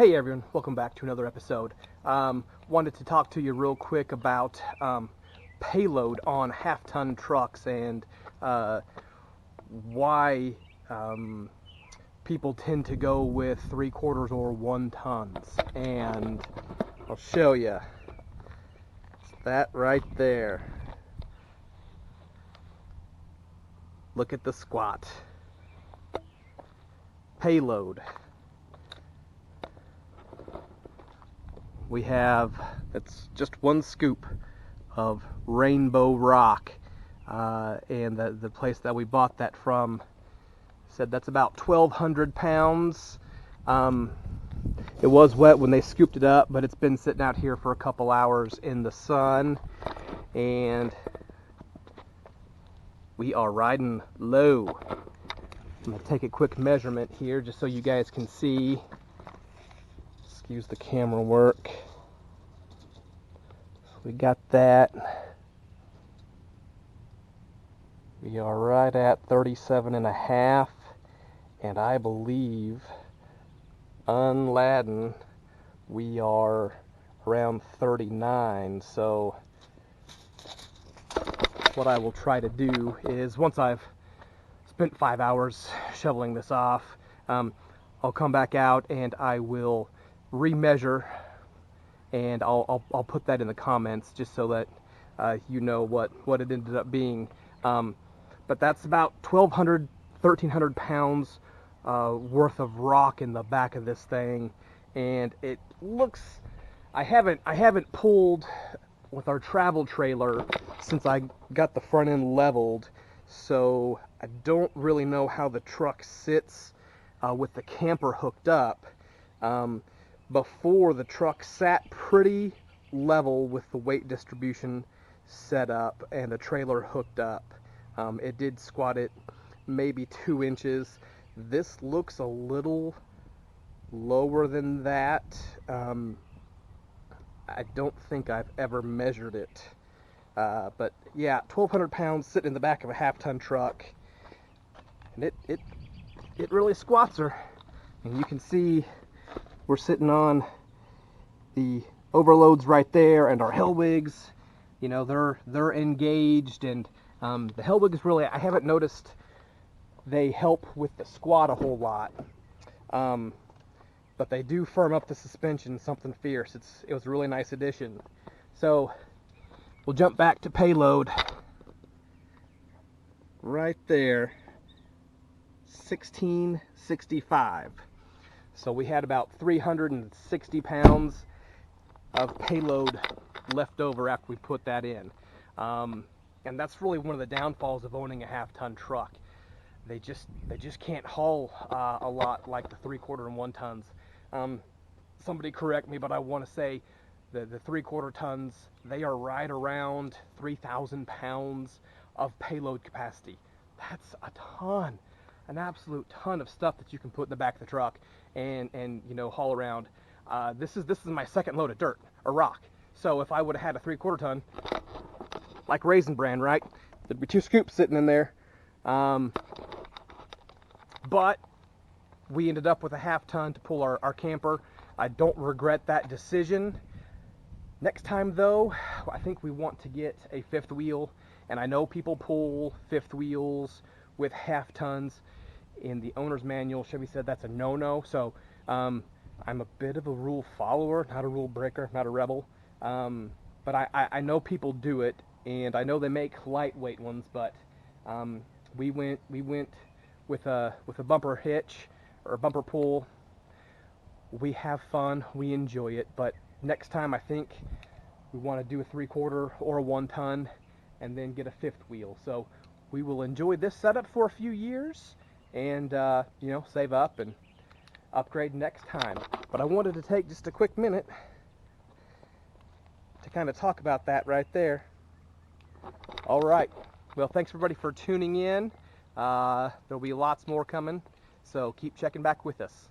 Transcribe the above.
Hey everyone, welcome back to another episode. Wanted to talk to you real quick about payload on half-ton trucks and why people tend to go with 3/4 or 1 tons. And I'll show you. It's that right there. Look at the squat. Payload. We have, it's just one scoop of rainbow rock, and the place that we bought that from said that's about 1,200 pounds. It was wet when they scooped it up, but it's been sitting out here for a couple hours in the sun, and we are riding low. I'm going to take a quick measurement here just so you guys can see. Excuse the camera work. So we got that. We are right at 37.5, and I believe unladen we are around 39. So what I will try to do is, once I've spent 5 hours shoveling this off, I'll come back out and I will remeasure, and I'll put that in the comments just so that you know what it ended up being. But that's about 1,200, 1,300 pounds worth of rock in the back of this thing, and it looks, I haven't pulled with our travel trailer since I got the front end leveled, so I don't really know how the truck sits with the camper hooked up. Before, the truck sat pretty level with the weight distribution set up and the trailer hooked up. It did squat it maybe 2 inches. This looks a little lower than that. I don't think I've ever measured it. But yeah, 1,200 pounds sitting in the back of a half-ton truck. And it really squats her. And you can see we're sitting on the overloads right there, and our Hellwigs, you know, they're engaged, and the Hellwigs really, I haven't noticed they help with the squat a whole lot, but they do firm up the suspension something fierce. It was a really nice addition. So we'll jump back to payload right there, 1665. So we had about 360 pounds of payload left over after we put that in. And that's really one of the downfalls of owning a half-ton truck. They just can't haul a lot like the 3/4 and 1 tons. Somebody correct me, but I want to say the 3/4 tons, they are right around 3,000 pounds of payload capacity. That's a ton, an absolute ton of stuff that you can put in the back of the truck and you know, haul around. This is my second load of dirt or rock. So if I would have had a 3/4 ton, like Raisin Bran, right, there'd be 2 scoops sitting in there. But we ended up with a half-ton to pull our camper. I don't regret that decision. Next time though, I think we want to get a 5th wheel, and I know people pull 5th wheels with half-tons. In the owner's manual, Chevy said that's a no-no. So I'm a bit of a rule follower, not a rule breaker, not a rebel. But I know people do it, and I know they make lightweight ones, but we went with a bumper hitch or a bumper pull. We have fun, we enjoy it, but next time I think we want to do a 3/4 or a 1 ton and then get a 5th wheel. So we will enjoy this setup for a few years and you know, save up and upgrade next time. But I wanted to take just a quick minute to kind of talk about that right there. All right, well, thanks everybody for tuning in. There'll be lots more coming, so keep checking back with us.